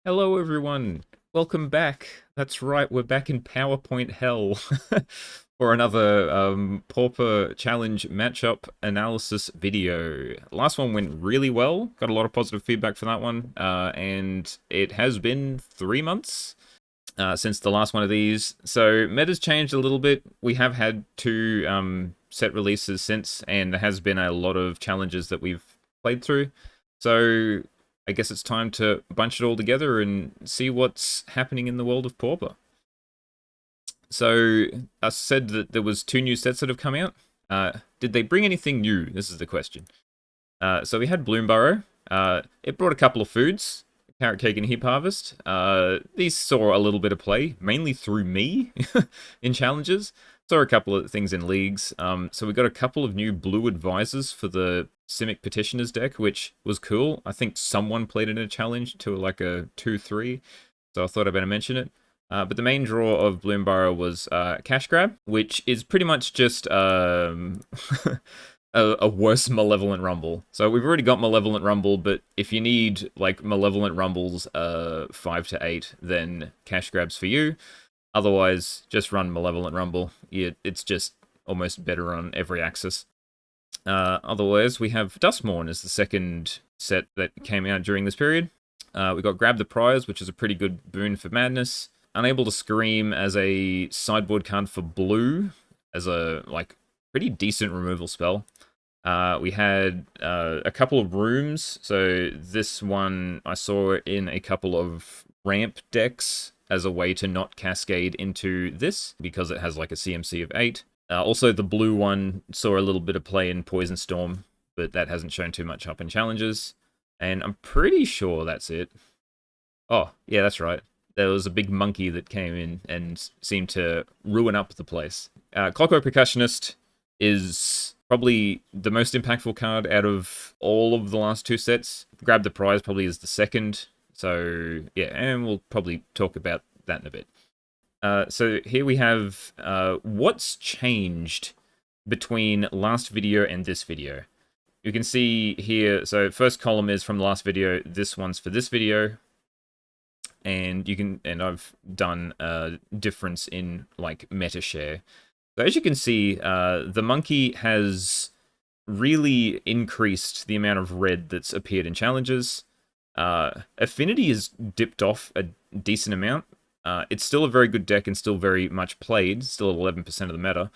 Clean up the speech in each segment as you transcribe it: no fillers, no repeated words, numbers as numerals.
Hello, everyone. Welcome back. That's right, we're back in PowerPoint hell for another Pauper Challenge matchup analysis video. Last one went really well. Got a lot of positive feedback for that one, and it has been 3 months since the last one of these. So meta's changed a little bit. We have had two set releases since, and there has been a lot of challenges that we've played through. So I guess it's time to bunch it all together and see what's happening in the world of Pauper. So I said that there was two new sets that have come out. Did they bring anything new? This is the question. So we had Bloomburrow. It brought a couple of foods, carrot cake and hip harvest. These saw a little bit of play, mainly through me in challenges. Saw a couple of things in leagues. So we got a couple of new blue advisors for the Simic Petitioners deck, which was cool. I think someone played it in a challenge to like a 2-3, so I thought I'd better mention it. But the main draw of Bloomburrow was Cash Grab, which is pretty much just a worse Malevolent Rumble. So we've already got Malevolent Rumble, but if you need like Malevolent Rumbles 5 to 8, then Cash Grab's for you. Otherwise, just run Malevolent Rumble. It's just almost better on every axis. Otherwise, we have Duskmourne as the second set that came out during this period. We got Grab the Prize, which is a pretty good boon for Madness. Unable to Scream as a sideboard card for blue, as a like pretty decent removal spell. We had a couple of rooms. So this one I saw in a couple of ramp decks as a way to not cascade into this because it has like a CMC of 8. Also, the blue one saw a little bit of play in Poison Storm, but that hasn't shown too much up in challenges. And I'm pretty sure that's it. Oh, yeah, that's right. There was a big monkey that came in and seemed to ruin up the place. Clockwork Percussionist is probably the most impactful card out of all of the last two sets. Grab the Prize probably is the second. So, yeah, and we'll probably talk about that in a bit. So here we have what's changed between last video and this video. You can see here, so first column is from the last video, this one's for this video. And I've done a difference in like meta share. So as you can see, the monkey has really increased the amount of red that's appeared in challenges. Affinity has dipped off a decent amount. It's still a very good deck and still very much played, still at 11% of the meta.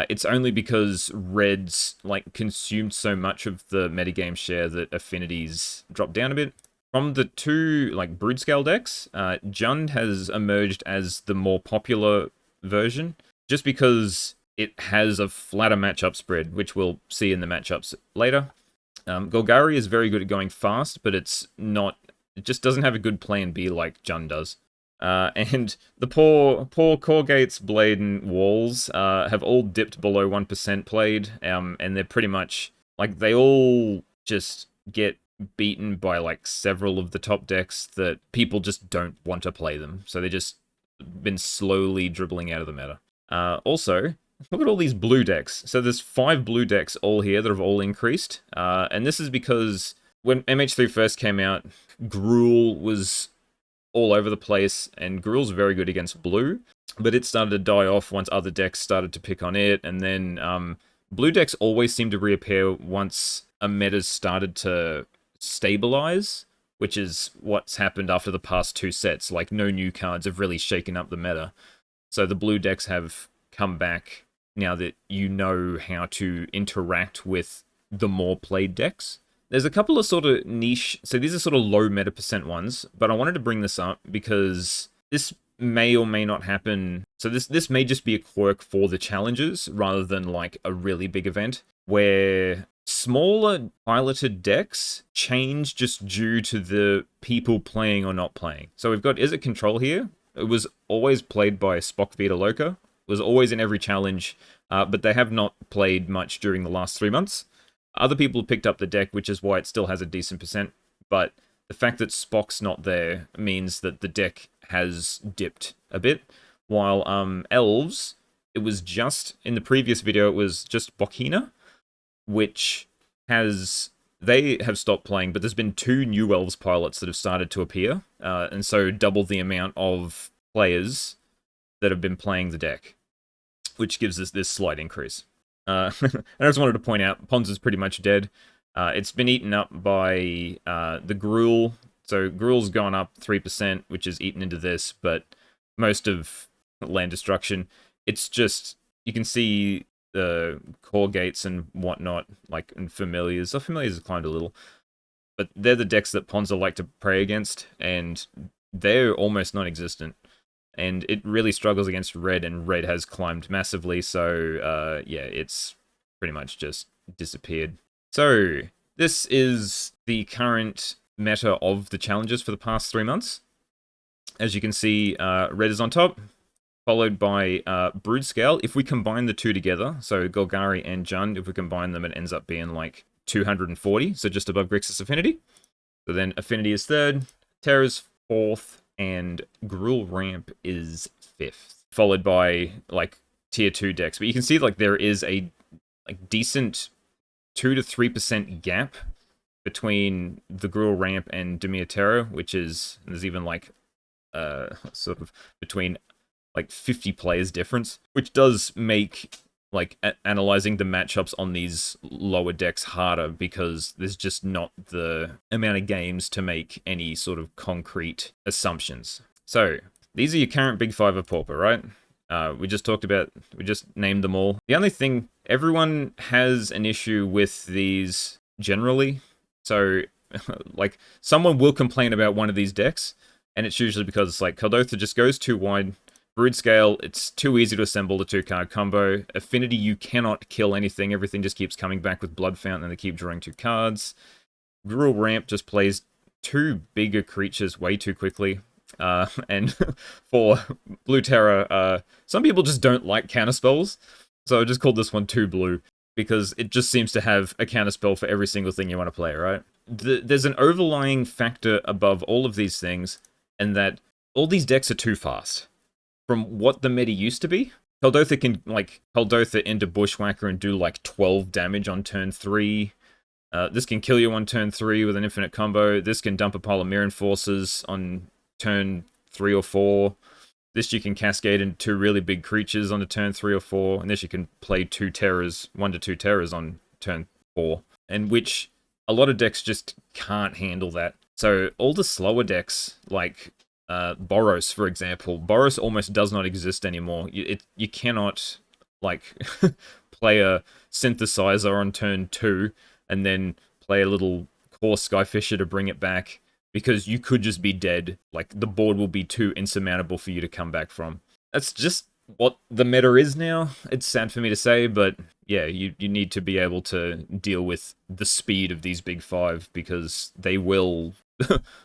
It's only because Red's like consumed so much of the metagame share that Affinity's dropped down a bit. From the two like Broodscale decks, Jund has emerged as the more popular version, just because it has a flatter matchup spread, which we'll see in the matchups later. Golgari is very good at going fast, but it just doesn't have a good plan B like Jund does. And the poor Corgates, Blade, and Walls have all dipped below 1% played, and they're pretty much, like, they all just get beaten by, like, several of the top decks that people just don't want to play them. So they just been slowly dribbling out of the meta. Also, look at all these blue decks. So there's 5 blue decks all here that have all increased, and this is because when MH3 first came out, Gruul was all over the place, and Gruul's very good against blue, but it started to die off once other decks started to pick on it, and then blue decks always seem to reappear once a meta started to stabilize, which is what's happened after the past 2 sets. Like, no new cards have really shaken up the meta, so the blue decks have come back now that you know how to interact with the more played decks. There's a couple of sort of niche, so these are sort of low meta percent ones, but I wanted to bring this up because this may or may not happen. So this may just be a quirk for the challenges rather than like a really big event where smaller piloted decks change just due to the people playing or not playing. So we've got Is It Control here. It was always played by Spock Vita Loca. It was always in every challenge, but they have not played much during the last 3 months. Other people have picked up the deck, which is why it still has a decent percent, but the fact that Spock's not there means that the deck has dipped a bit, while Elves, it was just, in the previous video, it was just Bokina, which has they have stopped playing, but there's been 2 New Elves pilots that have started to appear, and so double the amount of players that have been playing the deck, which gives us this slight increase. And I just wanted to point out, Pons is pretty much dead. It's been eaten up by the Gruul. So Gruul's gone up 3%, which is eaten into this, but most of land destruction, it's just, you can see the core gates and whatnot, like in familiars. So familiars have climbed a little, but they're the decks that Ponza like to prey against, and they're almost non-existent. And it really struggles against red, and red has climbed massively, so yeah, it's pretty much just disappeared. So this is the current meta of the challenges for the past 3 months. As you can see, red is on top, followed by Broodscale. If we combine the two together, so Golgari and Jund, if we combine them, it ends up being like 240, so just above Grixis Affinity. So then Affinity is third, Terra's fourth, and Gruul Ramp is fifth, followed by like tier 2 decks. But you can see like there is a like decent 2 to 3% gap between the Gruul Ramp and Dimir Terra, which is, there's even like sort of between like 50 players difference, which does make like analyzing the matchups on these lower decks harder, because there's just not the amount of games to make any sort of concrete assumptions. So these are your current big five of Pauper, right? We just named them all. The only thing, everyone has an issue with these generally. So like someone will complain about one of these decks, and it's usually because it's like Kuldotha just goes too wide. Broodscale, it's too easy to assemble the 2-card combo. Affinity, you cannot kill anything. Everything just keeps coming back with Blood Fountain, and they keep drawing 2 cards. Gruul Ramp just plays 2 bigger creatures way too quickly. And for Blue Terra, some people just don't like counterspells, so I just called this one 2 blue, because it just seems to have a counterspell for every single thing you want to play, right? There's an overlying factor above all of these things, and that all these decks are too fast. From what the meta used to be, Kuldotha can, like, Kuldotha into Bushwhacker and do, like, 12 damage on turn 3. This can kill you on turn 3 with an infinite combo. This can dump a pile of Mirran Forces on turn 3 or 4. This you can cascade into 2 really big creatures on the turn 3 or 4. And this you can play 2 terrors, 1 to 2 terrors on turn 4. And which a lot of decks just can't handle that. So all the slower decks, like Boros, for example. Boros almost does not exist anymore. You cannot, like, play a synthesizer on turn 2 and then play a little core Skyfisher to bring it back, because you could just be dead. Like, the board will be too insurmountable for you to come back from. That's just what the meta is now. It's sad for me to say, but yeah, you need to be able to deal with the speed of these big five, because they will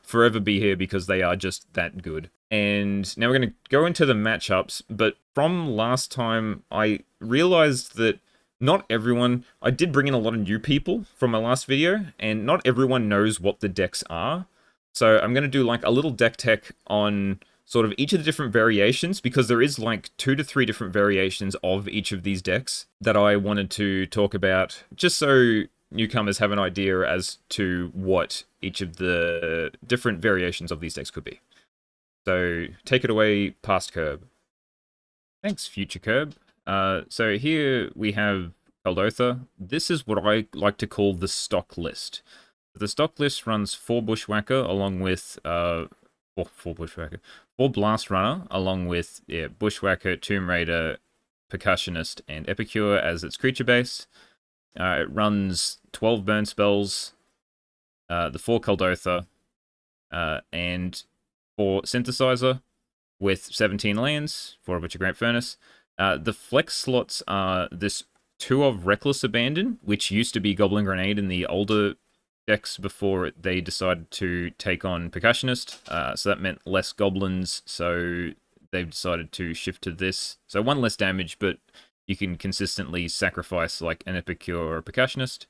forever be here, because they are just that good. And now we're going to go into the matchups, but from last time, I realized that not everyone, I did bring in a lot of new people from my last video, and not everyone knows what the decks are. So I'm going to do like a little deck tech on sort of each of the different variations, because there is like 2 to 3 different variations of each of these decks that I wanted to talk about, just so newcomers have an idea as to what each of the different variations of these decks could be. So take it away, past Kirb. Thanks, future Kirb. So here we have Kuldotha. This is what I like to call the stock list. The stock list runs 4 Bushwhacker along with 4 Bushwhacker, 4 Blast Runner along with Bushwhacker, Tomb Raider, Percussionist, and Epicure as its creature base. It runs 12 burn spells, the 4 Kuldotha, and 4 Synthesizer with 17 lands, 4 of which are Great Furnace. The flex slots are this 2 of Reckless Abandon, which used to be Goblin Grenade in the older decks before they decided to take on Percussionist. So that meant less goblins, so they've decided to shift to this. So 1 less damage, but you can consistently sacrifice like an Epicure or a Percussionist,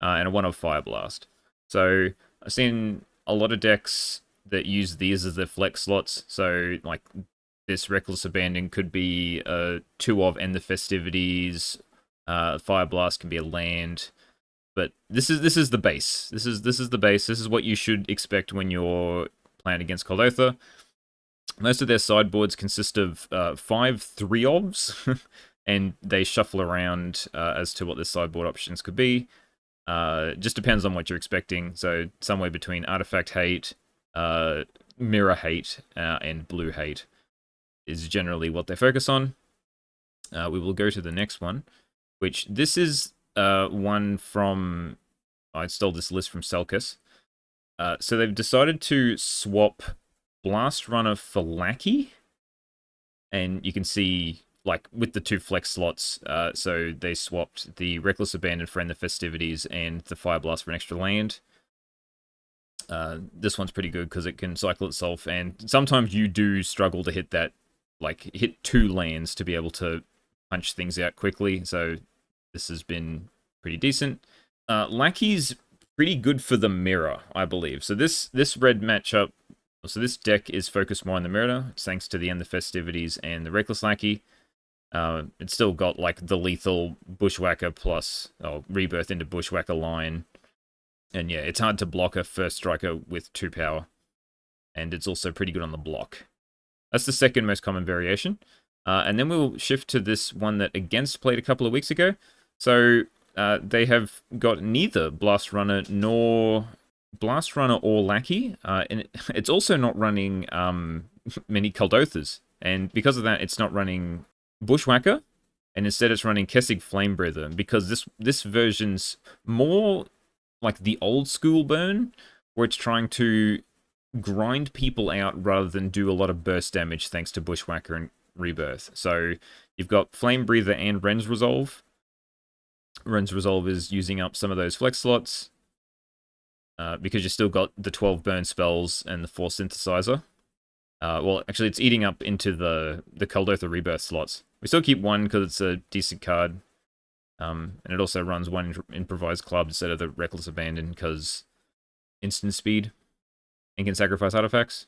and a 1 of Fire Blast. So I've seen a lot of decks that use these as their flex slots. So like this Reckless Abandon could be a 2 of End the Festivities. Fire Blast can be a land. But this is the base. This is the base. This is what you should expect when you're playing against Kuldotha. Most of their sideboards consist of 5 3-ofs, and they shuffle around as to what the sideboard options could be. Just depends on what you're expecting. So somewhere between Artifact Hate, Mirror Hate, and Blue Hate is generally what they focus on. We will go to the next one, which this is one from... I stole this list from Selkis. So they've decided to swap Blast Runner for Lackey, and you can see, like, with the 2 flex slots, so they swapped the Reckless Abandon for End the Festivities and the Fire Blast for an extra land. This one's pretty good because it can cycle itself, and sometimes you do struggle to hit that, like, hit 2 lands to be able to punch things out quickly, so this has been pretty decent. Lackey's pretty good for the mirror, I believe. So this red matchup, so this deck is focused more on the mirror, thanks to the End the Festivities and the Reckless Lackey. It's still got, like, the lethal Bushwhacker plus Rebirth into Bushwhacker line. And yeah, it's hard to block a first striker with 2 power. And it's also pretty good on the block. That's the second most common variation. And then we'll shift to this one that Against played a couple of weeks ago. So they have got neither Blast Runner or Lackey. And it's also not running many Kuldothas. And because of that, it's not running Bushwhacker. And instead it's running Kessig Flamebreather. Because this version's more like the old school burn, where it's trying to grind people out rather than do a lot of burst damage thanks to Bushwhacker and Rebirth. So you've got Flamebreather and Ren's Resolve. Ren's Resolve is using up some of those flex slots because you still got the 12 burn spells and the 4 synthesizer. Well, actually, it's eating up into the Kuldotha Rebirth slots. We still keep 1 because it's a decent card. And it also runs 1 Improvised Club instead of the Reckless Abandon because instant speed and can sacrifice artifacts.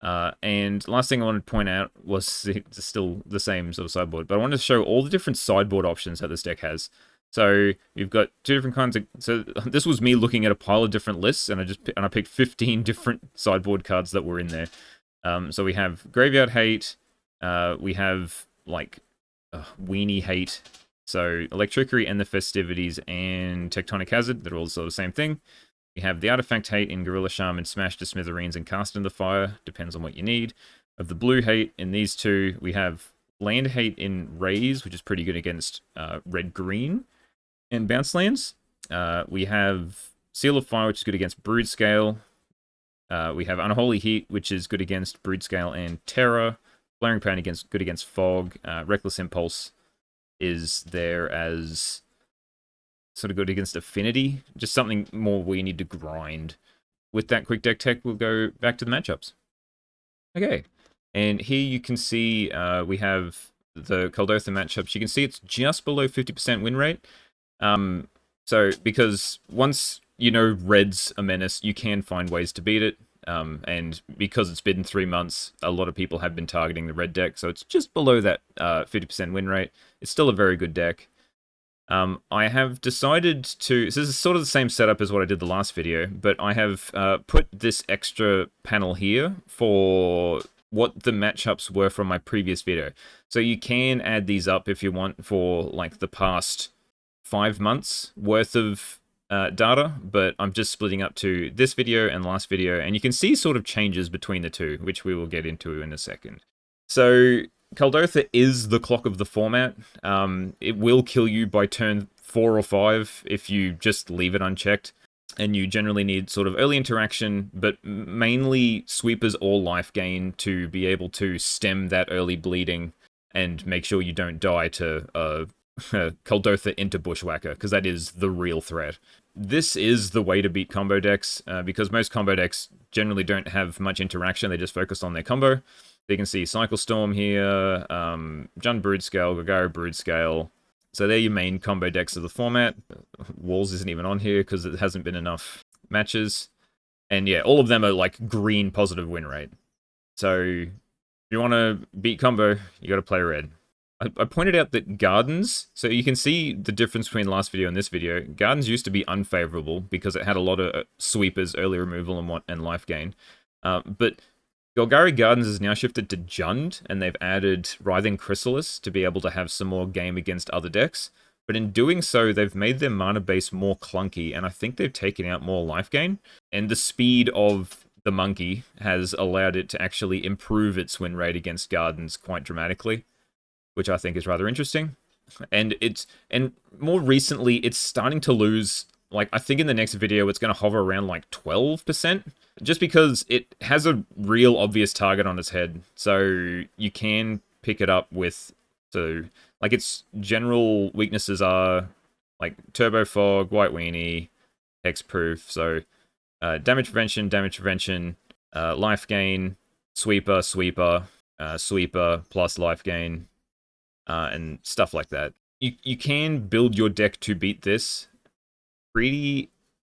And last thing I wanted to point out was it's still the same sort of sideboard, but I wanted to show all the different sideboard options that this deck has. So you've got 2 different kinds of... So this was me looking at a pile of different lists, and I picked 15 different sideboard cards that were in there. So we have Graveyard Hate, we have, like, Weenie Hate, so Electricity and the Festivities and Tectonic Hazard, they're all sort of the same thing. We have the Artifact Hate in Gorilla Shaman, Smash to Smithereens, and Cast into Fire, depends on what you need. Of the Blue Hate in these 2, we have Land Hate in Raise, which is pretty good against red-green and bounce lands. We have Seal of Fire, which is good against Broodscale. We have Unholy Heat, which is good against Broodscale and Terror. Flaring Pain good against Fog. Reckless Impulse is there as sort of good against Affinity. Just something more we need to grind. With that quick deck tech, we'll go back to the matchups. Okay, and here you can see we have the Kuldotha matchups. You can see it's just below 50% win rate. So because once you know red's a menace, you can find ways to beat it. And because it's been 3 months, a lot of people have been targeting the red deck, so it's just below that 50% win rate. It's still a very good deck. I have decided to... So this is sort of the same setup as what I did the last video, but I have put this extra panel here for what the matchups were from my previous video. So you can add these up if you want for, like, the past 5 months worth of data, but I'm just splitting up to this video and last video, and you can see sort of changes between the 2, which we will get into in a second. So Kuldotha is the clock of the format. It will kill you by turn 4 or 5 if you just leave it unchecked, and you generally need sort of early interaction, but mainly sweepers or life gain to be able to stem that early bleeding and make sure you don't die to Kuldotha into Bushwhacker, because that is the real threat. This is the way to beat combo decks, because most combo decks generally don't have much interaction, they just focus on their combo. So you can see Cycle Storm here, Jund Broodscale, Golgari Broodscale. So they're your main combo decks of the format. Walls isn't even on here because it hasn't been enough matches. And yeah, all of them are like green positive win rate. So if you want to beat combo, you got to play red. I pointed out that Gardens, so you can see the difference between last video and this video. Gardens used to be unfavorable because it had a lot of sweepers, early removal, and life gain. But Golgari Gardens is now shifted to Jund, and they've added Writhing Chrysalis to be able to have some more game against other decks. But in doing so, they've made their mana base more clunky, and I think they've taken out more life gain. And the speed of the monkey has allowed it to actually improve its win rate against Gardens quite dramatically, which I think is rather interesting. And more recently, it's starting to lose. Like, I think in the next video, it's going to hover around like 12%, just because it has a real obvious target on its head. So you can pick it up with, so like its general weaknesses are like Turbo Fog, White Weenie, Hexproof. So damage prevention, life gain, sweeper, sweeper plus life gain, and stuff like that. You can build your deck to beat this pretty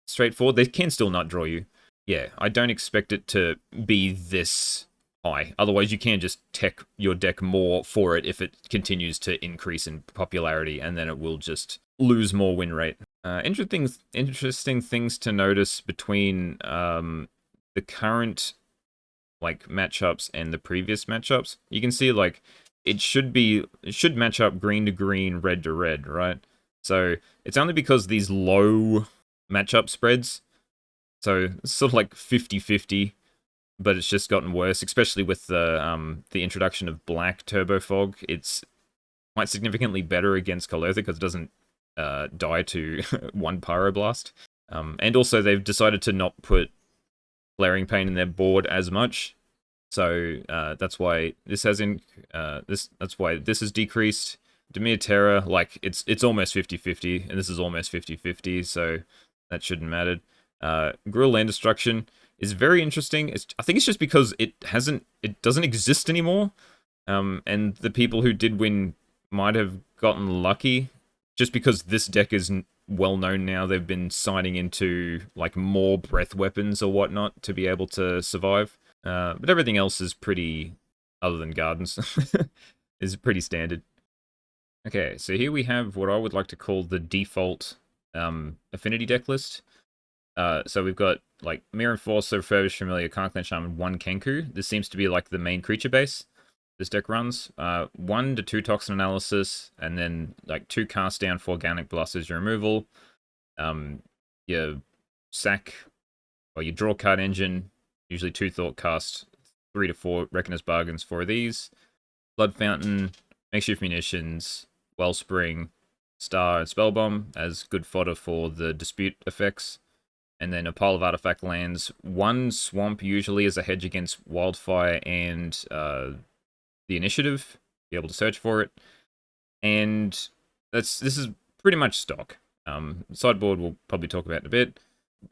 straightforward. They can still not draw you. Yeah, I don't expect it to be this high. Otherwise, you can just tech your deck more for it if it continues to increase in popularity, and then it will just lose more win rate. Interesting things to notice between the current like matchups and the previous matchups. You can see like it should match up green to green, red to red, right? So it's only because these low matchup spreads, so it's sort of like 50-50, but it's just gotten worse, especially with the introduction of Black Turbo Fog. It's quite significantly better against Kuldotha because it doesn't die to one Pyroblast. And also they've decided to not put Flaring Pain in their board as much. So that's why this has that's why this has decreased. Dimir Terror, like it's almost 50-50, and this is almost 50-50, so that shouldn't matter. Gruul Land Destruction is very interesting. I think it's just because it doesn't exist anymore. And the people who did win might have gotten lucky, just because this deck is well known now. They've been signing into like more breath weapons or whatnot to be able to survive. But everything else is pretty, other than Gardens, is pretty standard. Okay, so here we have what I would like to call the default Affinity deck list. So we've got like Mirror Enforcer, Refurbished Familiar, Karkland Shaman, 1 Kenku. This seems to be like the main creature base this deck runs. 1 to 2 Toxin Analysis, and then like 2 Cast Down for Organic Blast as your removal. Your sack, or your draw card engine, usually 2 Thought Cast, 3 to 4 Reckoner's Bargains for these. Blood Fountain, Makeshift Munitions, Wellspring, Star, and Spellbomb as good fodder for the dispute effects. And then a pile of artifact lands. 1 Swamp usually as a hedge against Wildfire and the Initiative. Be able to search for it. And this is pretty much stock. Sideboard we'll probably talk about in a bit.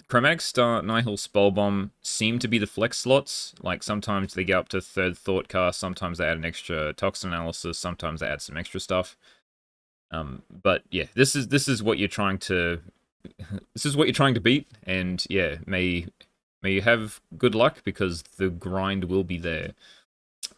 Chromatic Star, Nihil, Spellbomb seem to be the flex slots. Like sometimes they get up to 3rd Thought Cast, sometimes they add an extra Toxin Analysis, sometimes they add some extra stuff. But yeah, this is what you're trying to beat, and yeah, may you have good luck because the grind will be there.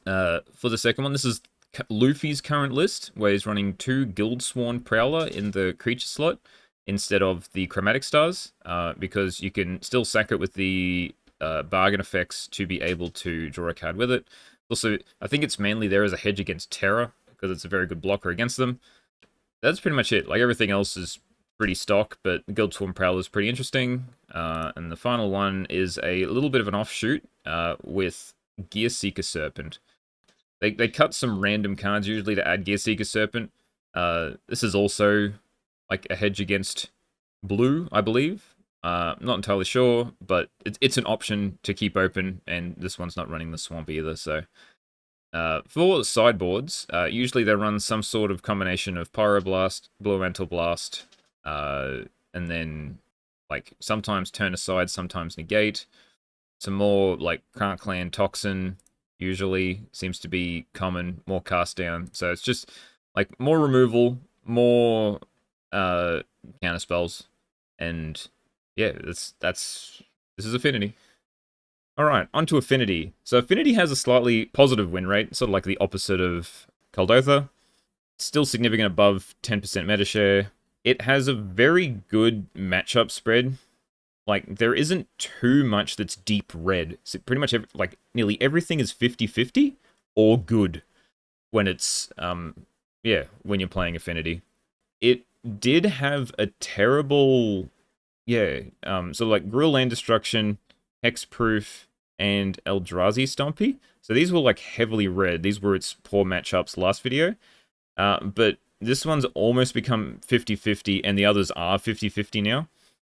For the second one, this is Luffy's current list, where he's running 2 Guildsworn Prowler in the creature slot instead of the Chromatic Stars, because you can still sack it with the bargain effects to be able to draw a card with it. Also, I think it's mainly there as a hedge against Terror, because it's a very good blocker against them. That's pretty much it. Like, everything else is pretty stock, but Guildsworn Prowler is pretty interesting. And the final one is a little bit of an offshoot with Gear Seeker Serpent. They cut some random cards usually to add Gear Seeker Serpent. This is also like a hedge against blue, I believe. Not entirely sure, but it's an option to keep open, and this one's not running the Swamp either, so... for sideboards, usually they run some sort of combination of Pyroblast, Blue Elemental Blast, and then like sometimes Turn Aside, sometimes Negate. Some more like Karkland Toxin usually seems to be common, more Cast Down. So it's just like more removal, more counter spells, and yeah, this is Affinity. Alright, on to Affinity. So Affinity has a slightly positive win rate, sort of like the opposite of Kuldotha. Still significant above 10% meta share. It has a very good matchup spread. Like, there isn't too much that's deep red. So pretty much, like, nearly everything is 50-50 or good when it's, yeah, when you're playing Affinity. It did have a terrible, yeah, so like Gruul Land Destruction, Hexproof, and Eldrazi Stompy. So these were like heavily red. These were its poor matchups last video. But this one's almost become 50-50, and the others are 50-50 now.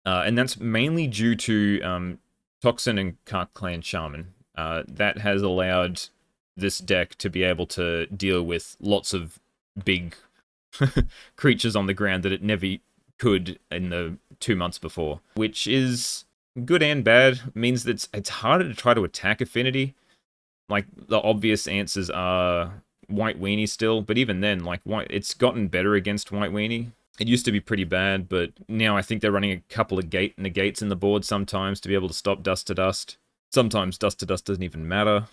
And that's mainly due to Toxin and Kark Clan Shaman. That has allowed this deck to be able to deal with lots of big creatures on the ground that it never could in the 2 months before, which is good and bad. It means that it's harder to try to attack Affinity. Like, the obvious answers are White Weenie still, but even then, like, it's gotten better against White Weenie. It used to be pretty bad, but now I think they're running a couple of negates in the board sometimes to be able to stop Dust to Dust. Sometimes Dust to Dust doesn't even matter.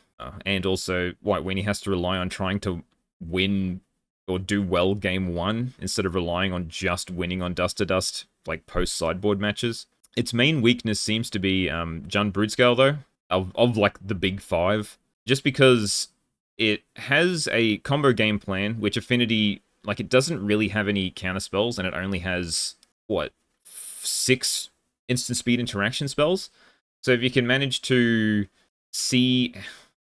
And also, White Weenie has to rely on trying to win or do well game 1 instead of relying on just winning on Dust to Dust, like post-sideboard matches. Its main weakness seems to be Jund Broodscale, though, of like the big 5. Just because it has a combo game plan, which Affinity, like, it doesn't really have any counter spells, and it only has, what, 6 instant speed interaction spells? So if you can manage to see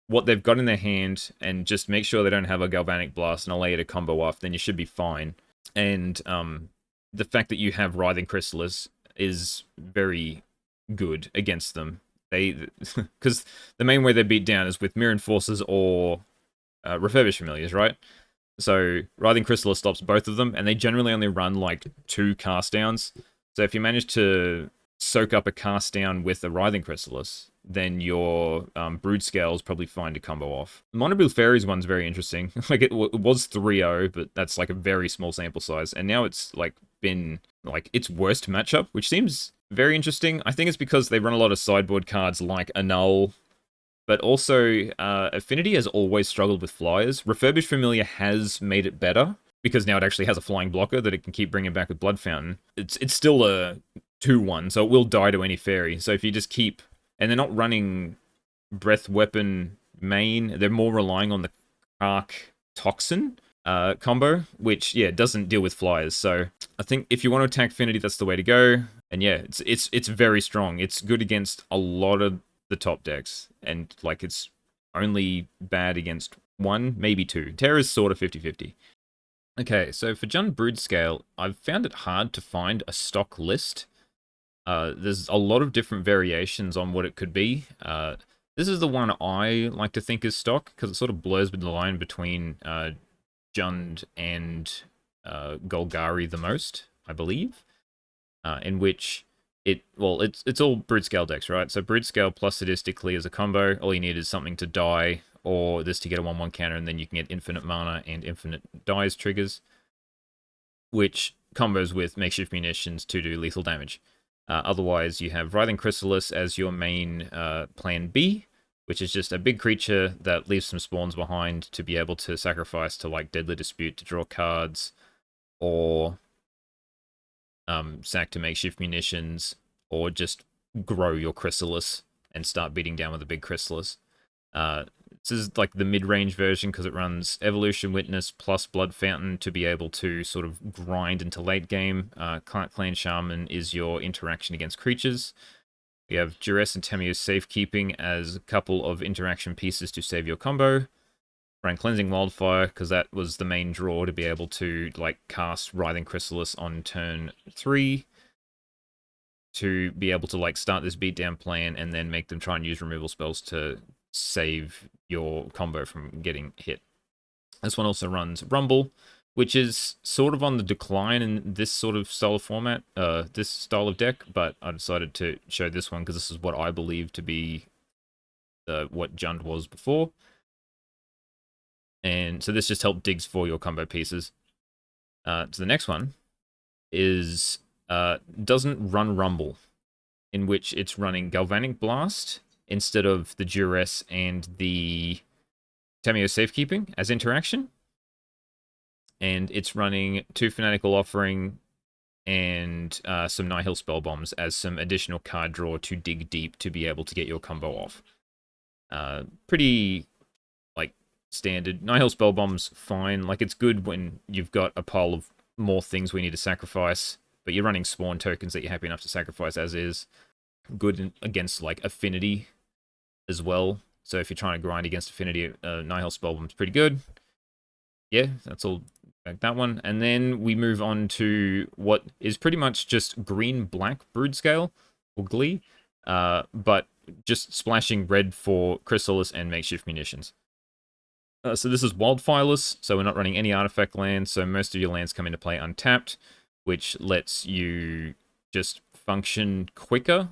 what they've got in their hand and just make sure they don't have a Galvanic Blast and allow you to combo off, then you should be fine. And the fact that you have Writhing Chrysalis is very good against them. Because the main way they beat down is with Mirror Enforcers or Refurbished Familiars, right? So Writhing Chrysalis stops both of them, and they generally only run like 2 cast downs. So if you manage to soak up a cast down with a Writhing Chrysalis, then your Broodscale is probably fine to combo off. The Mono Blue Fairies one's very interesting. Like, it was 3-0, but that's like a very small sample size, and now it's like been like its worst matchup, which seems very interesting. I think it's because they run a lot of sideboard cards like Annul, but also Affinity has always struggled with flyers. Refurbished Familiar has made it better, because now it actually has a flying blocker that it can keep bringing back with Blood Fountain. It's still a 2-1, so it will die to any fairy. So if you just keep... And they're not running Breath Weapon main, they're more relying on the Kark Toxin combo, which, yeah, doesn't deal with flyers. So I think if you want to attack Affinity, that's the way to go. And yeah, it's very strong. It's good against a lot of the top decks, and like, it's only bad against 1, maybe 2. Terra's sort of 50-50. Okay, so for Jund Broodscale, I've found it hard to find a stock list. There's a lot of different variations on what it could be. This is the one I like to think is stock, because it sort of blurs the line between Jund and Golgari the most, I believe. In which it's all Broodscale decks, right? So Broodscale plus Sadistically is a combo. All you need is something to die, or this to get a 1/1 counter, and then you can get infinite mana and infinite dies triggers, which combos with Makeshift Munitions to do lethal damage. Otherwise, you have Writhing Chrysalis as your main plan B, which is just a big creature that leaves some spawns behind to be able to sacrifice to, like, Deadly Dispute to draw cards, or sack to Makeshift Munitions, or just grow your Chrysalis and start beating down with a big Chrysalis. This is like the mid-range version, because it runs Evolution Witness plus Blood Fountain to be able to sort of grind into late game. Kark Clan Shaman is your interaction against creatures. We have Duress and Tamio's Safekeeping as a couple of interaction pieces to save your combo. Run Cleansing Wildfire, because that was the main draw to be able to, like, cast Writhing Chrysalis on turn 3 to be able to, like, start this beatdown plan and then make them try and use removal spells to save your combo from getting hit. This one also runs Rumble, which is sort of on the decline in this sort of style of format, this style of deck, but I decided to show this one because this is what I believe to be what Jund was before. And so this just helped digs for your combo pieces. So the next one is doesn't run Rumble, in which it's running Galvanic Blast instead of the Duress and the Tamio Safekeeping as interaction. and it's running 2 Fanatical Offering and some Nihil Spell Bombs as some additional card draw to dig deep to be able to get your combo off. Pretty, like, standard. Nihil Spell Bombs, fine. Like, it's good when you've got a pile of more things we need to sacrifice, but you're running spawn tokens that you're happy enough to sacrifice as is. Good against, like, Affinity as well. So if you're trying to grind against Affinity, Nihil Spell Bomb's pretty good. Yeah, that's all. That one. And then we move on to what is pretty much just green-black Broodscale, or Glee, but just splashing red for Chrysalis and Makeshift Munitions. So this is Wildfireless, so we're not running any artifact lands, so most of your lands come into play untapped, which lets you just function quicker.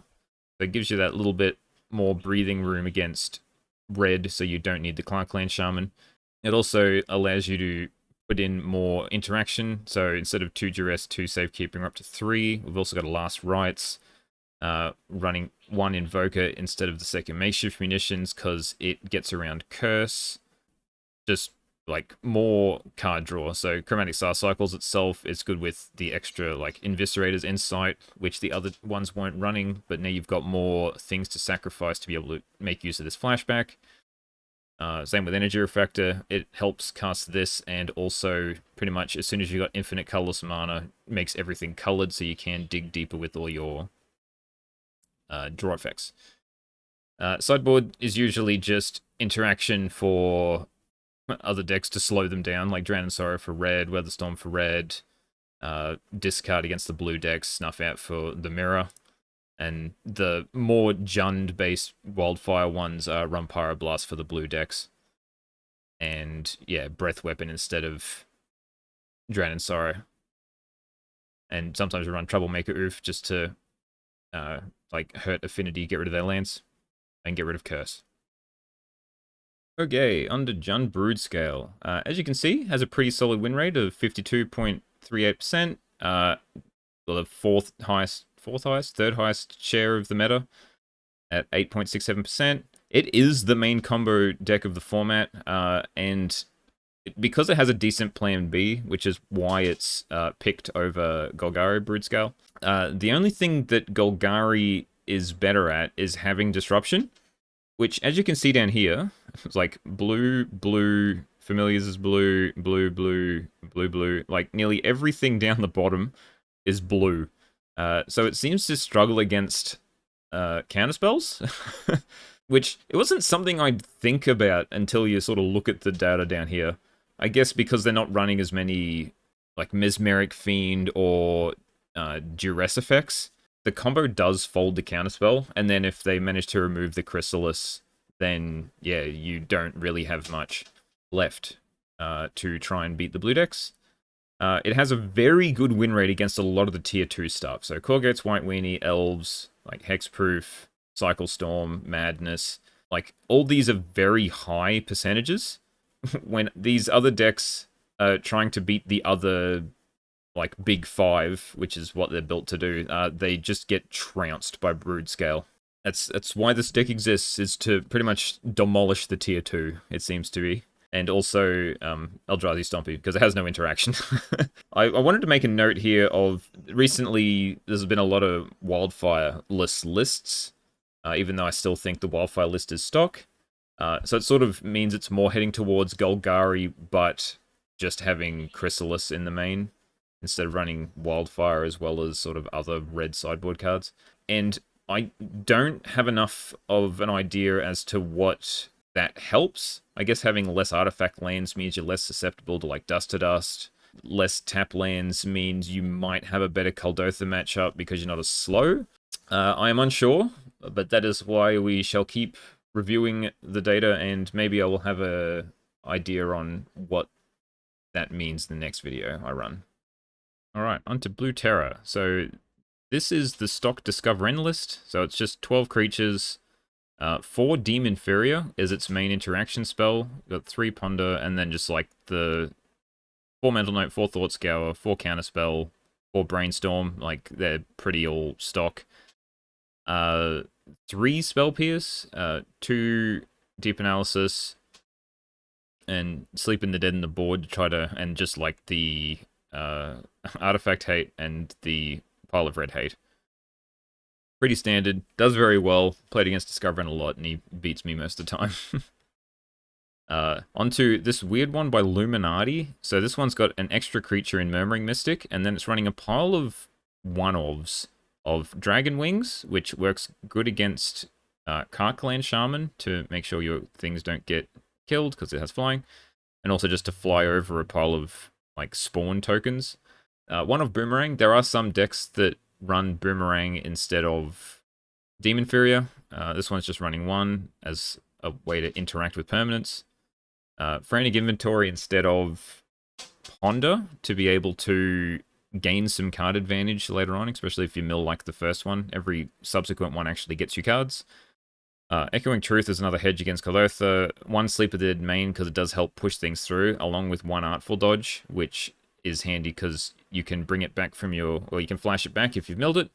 So it gives you that little bit more breathing room against red, so you don't need the Clarkland Shaman. It also allows you to put in more interaction, so instead of 2 duress, 2 safekeeping, we're up to 3. We've also got a Last Rites, running 1 Invoker instead of the second Makeshift Munitions, because it gets around Curse. Just, like, more card draw. So Chromatic Star Cycles itself, it's good with the extra, like, Inviscerator's Insight, which the other ones weren't running, but now you've got more things to sacrifice to be able to make use of this flashback. Same with Energy Refractor, it helps cast this, and also pretty much as soon as you've got infinite colorless mana, makes everything colored so you can dig deeper with all your draw effects. Sideboard is usually just interaction for other decks to slow them down, like Drown in Sorrow for red, Weatherstorm for red, discard against the blue decks, Snuff Out for the mirror. And the more Jund-based Wildfire ones are run Pyroblast for the blue decks. And, yeah, Breath Weapon instead of Drown in Sorrow. And sometimes we run Troublemaker Oof just to, like, hurt Affinity, get rid of their lands, and get rid of Curse. Okay, under Jund Broodscale. As you can see, has a pretty solid win rate of 52.38%. The third highest share of the meta at 8.67%. It is the main combo deck of the format, and because it has a decent plan B, which is why it's picked over Golgari Broodscale. The only thing that Golgari is better at is having disruption, which, as you can see down here, it's like blue, blue, Familiars is blue, blue, blue, blue, blue. Like, nearly everything down the bottom is blue. So it seems to struggle against counterspells, which it wasn't something I'd think about until you sort of look at the data down here. I guess because they're not running as many, like, Mesmeric Fiend or Duress effects. The combo does fold the counterspell, and then if they manage to remove the Chrysalis, then, yeah, you don't really have much left to try and beat the blue decks. It has a very good win rate against a lot of the tier 2 stuff. So Corgates, White Weenie, Elves, like Hexproof, Cycle Storm, Madness. Like, all these are very high percentages. When these other decks are trying to beat the other, like, big 5, which is what they're built to do, they just get trounced by Broodscale. That's why this deck exists, is to pretty much demolish the tier 2, it seems to be. And also Eldrazi Stompy, because it has no interaction. I wanted to make a note here of, recently there's been a lot of Wildfire-less lists, even though I still think the Wildfire list is stock. So it sort of means it's more heading towards Golgari, but just having Chrysalis in the main, instead of running Wildfire as well as sort of other red sideboard cards. And I don't have enough of an idea as to what that helps. I guess having less artifact lands means you're less susceptible to, like, Dust to Dust. Less tap lands means you might have a better Kuldotha matchup because you're not as slow. I am unsure, but that is why we shall keep reviewing the data, and maybe I will have a idea on what that means in the next video I run. Alright, on to Blue Terror. So this is the stock Discover End list, so it's just 12 creatures. 4 Deem Inferior is its main interaction spell. Got 3 Ponder, and then just, like, the 4 Mental Note, 4 Thought Scour, 4 Counterspell, 4 Brainstorm. Like, they're pretty all stock. 3 Spell Pierce, 2 Deep Analysis, and Sleeping the Dead in the board to try to, and just like the Artifact Hate and the Pile of Red Hate. Pretty standard, does very well, played against Discoverin a lot, and he beats me most of the time. Onto this weird one by Luminati. So this one's got an extra creature in Murmuring Mystic, and then it's running a pile of one-ofs of Dragon Wings, which works good against Karkland Shaman to make sure your things don't get killed because it has flying, and also just to fly over a pile of like spawn tokens. One of Boomerang. There are some decks that run Boomerang instead of Demon Furia. This one's just running one as a way to interact with permanents. Frantic Inventory instead of Ponder to be able to gain some card advantage later on, especially if you mill like the first one. Every subsequent one actually gets you cards. Echoing Truth is another hedge against Kuldotha. One Sleeper Dead main because it does help push things through, along with one Artful Dodge, which is handy because you can bring it back from your, or you can flash it back if you've milled it.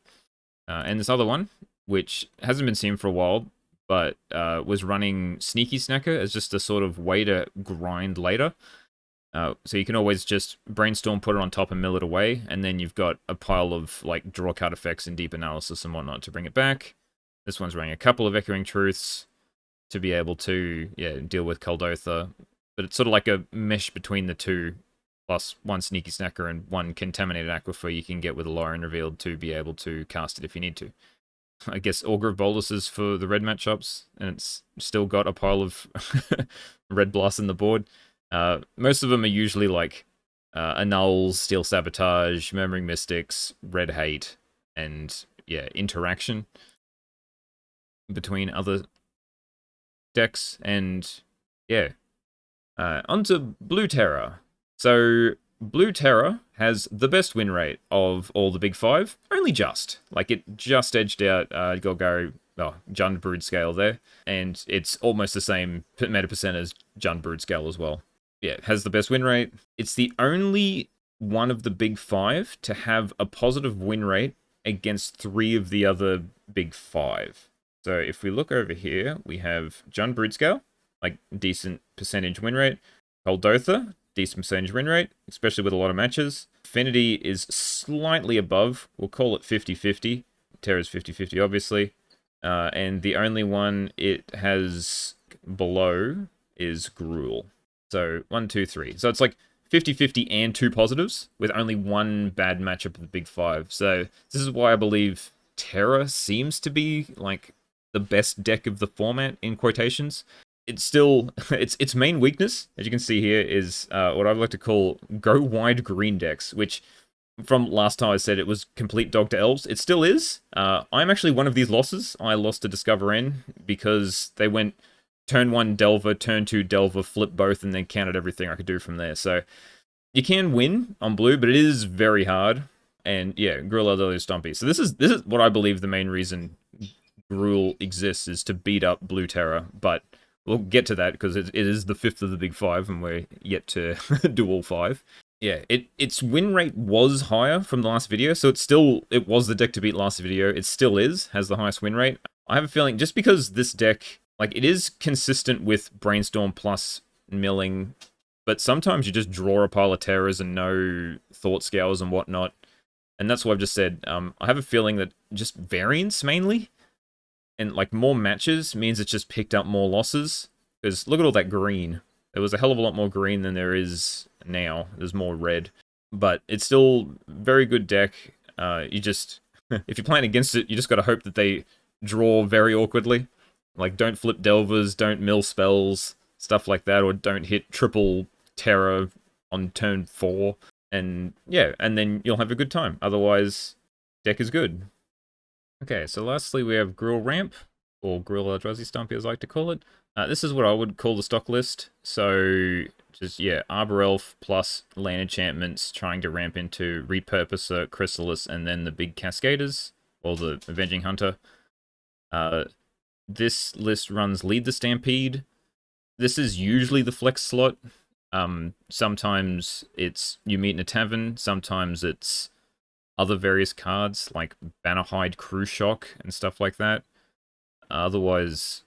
And this other one, which hasn't been seen for a while, but was running Sneaky Snacker as just a sort of way to grind later. So you can always just Brainstorm, put it on top and mill it away, and then you've got a pile of like draw card effects and deep analysis and whatnot to bring it back. This one's running a couple of Echoing Truths to be able to deal with Kuldotha, but it's sort of like a mesh between the two, plus one Sneaky Snacker and one Contaminated Aquifer you can get with Alarian Revealed to be able to cast it if you need to. I guess Augur of Boluses for the red matchups, and it's still got a pile of red blasts in the board. Most of them are usually like Annuls, Steel Sabotage, Murmuring Mystics, Red Hate, and interaction between other decks. And onto Blue Terror. So Blue Terror has the best win rate of all the big five, only just. Like, it just edged out Golgari, Jund Broodscale there, and it's almost the same meta percent as Jund Broodscale as well. Yeah, it has the best win rate. It's the only one of the big five to have a positive win rate against 3 of the other big 5. So if we look over here, we have Jund Broodscale, like decent percentage win rate. Kuldotha, decent percentage win rate, especially with a lot of matches. Affinity is slightly above. We'll call it 50-50. Terra's 50-50, obviously. And the only one it has below is Gruul. So 1, 2, 3. So it's like 50-50 and 2 positives, with only 1 bad matchup of the big 5. So this is why I believe Terra seems to be like the best deck of the format, in quotations. It's still, its main weakness, as you can see here, is what I like to call go wide green decks, which from last time I said it was complete dog to elves. It still is. I'm actually one of these losses. I lost to Discoverin because they went turn 1 Delver, turn 2 Delver, flip both, and then counted everything I could do from there. So you can win on blue, but it is very hard. And yeah, Gruul is Stumpy. So this is what I believe the main reason Gruul exists, is to beat up Blue Terror, but we'll get to that because it is the 5th of the big 5, and we're yet to do all 5. Yeah, its win rate was higher from the last video, so it was the deck to beat last video. It still has the highest win rate. I have a feeling, just because this deck, like, it is consistent with Brainstorm plus milling, but sometimes you just draw a pile of terrors and no thought scales and whatnot, and that's what I've just said. I have a feeling that just variance mainly, and like more matches, means it's just picked up more losses. Because look at all that green. There was a hell of a lot more green than there is now. There's more red. But it's still very good deck. You just, if you're playing against it, you just got to hope that they draw very awkwardly. Like, don't flip Delvers, don't mill spells, stuff like that, or don't hit triple Terror on turn 4. And yeah, and then you'll have a good time. Otherwise, deck is good. Okay, so lastly we have Gruul Ramp, or Gruul Eldrazi Stumpy as I like to call it. This is what I would call the stock list. So, just, Arbor Elf plus land enchantments, trying to ramp into Repurposer, Chrysalis, and then the big Cascaders, or the Avenging Hunter. This list runs Lead the Stampede. This is usually the flex slot. Sometimes it's You Meet in a Tavern, sometimes it's other various cards, like Bannerhide, Crew Shock, and stuff like that. Otherwise,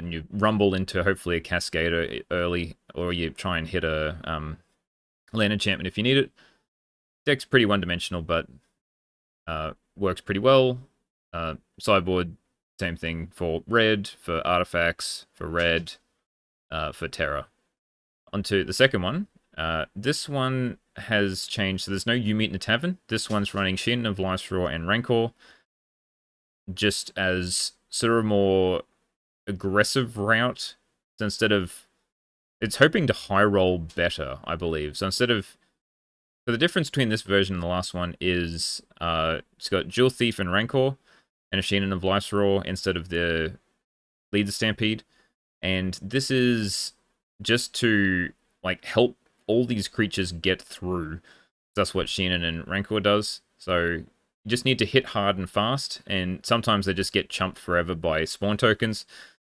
and you rumble into hopefully a Cascader early, or you try and hit a land enchantment if you need it. Deck's pretty one-dimensional, but works pretty well. Sideboard, same thing for red, for artifacts, for red, for terror. Onto the second one. This one has changed, so there's no You Meet in the Tavern. This one's running Shin of Life's Roar and Rancor, just as sort of a more aggressive route. So instead of, it's hoping to high roll better, I believe. So instead of, so the difference between this version and the last one is it's got Jewel Thief and Rancor and a Sheenan of Life's Roar instead of the Lead the Stampede. And this is just to like help all these creatures get through. That's what Sheenan and Rancor does. So you just need to hit hard and fast, and sometimes they just get chumped forever by spawn tokens.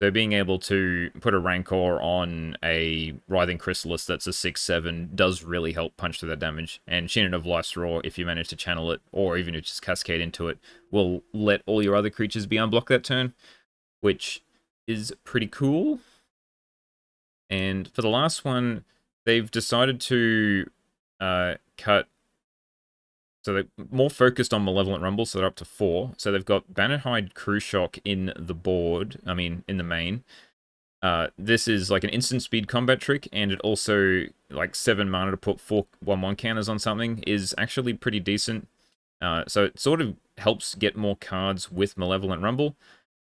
So being able to put a Rancor on a Writhing Chrysalis that's a 6/7 does really help punch through that damage. And Sheenan of Life's Roar, if you manage to channel it, or even if you just cascade into it, will let all your other creatures be unblocked that turn, which is pretty cool. And for the last one, they've decided to cut, so they're more focused on Malevolent Rumble, so they're up to 4. So they've got Bannerhide Crew Shock in the board, in the main. This is like an instant speed combat trick, and it also, like 7 mana to put 4 1/1 counters on something is actually pretty decent. So it sort of helps get more cards with Malevolent Rumble.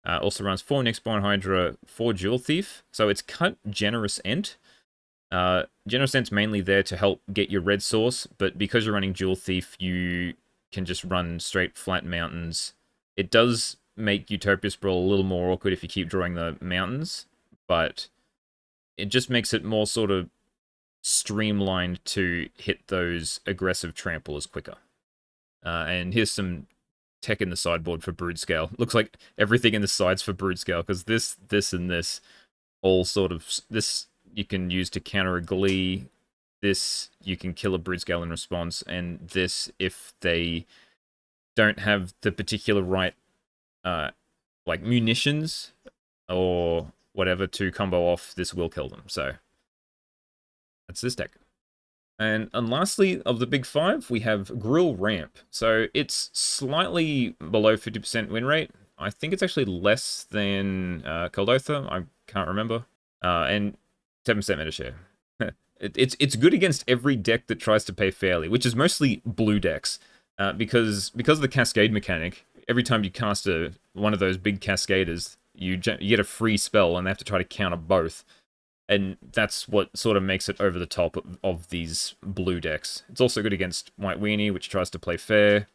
Also runs 4 Nyxborn Hydra, 4 Jewel Thief. So it's cut Generous Ent. Generous Ent's mainly there to help get your red source, but because you're running Jewel Thief, you can just run straight flat mountains. It does make Utopia Sprawl a little more awkward if you keep drawing the mountains, but it just makes it more sort of streamlined to hit those aggressive tramplers quicker. And here's some tech in the sideboard for Broodscale. Looks like everything in the sides for Broodscale, because this, and this all sort of... This you can use to counter a Glee. This you can kill a Broodscale in response. And this, if they don't have the particular right like munitions or whatever to combo off, this will kill them. So that's this deck. And lastly, of the big 5, we have Gruul Ramp. So it's slightly below 50% win rate. I think it's actually less than Kuldotha. I can't remember. And 7% meta share. It's good against every deck that tries to pay fairly, which is mostly blue decks. Because of the cascade mechanic, every time you cast one of those big cascaders, you get a free spell, and they have to try to counter both. And that's what sort of makes it over the top of these blue decks. It's also good against White Weenie, which tries to play fair,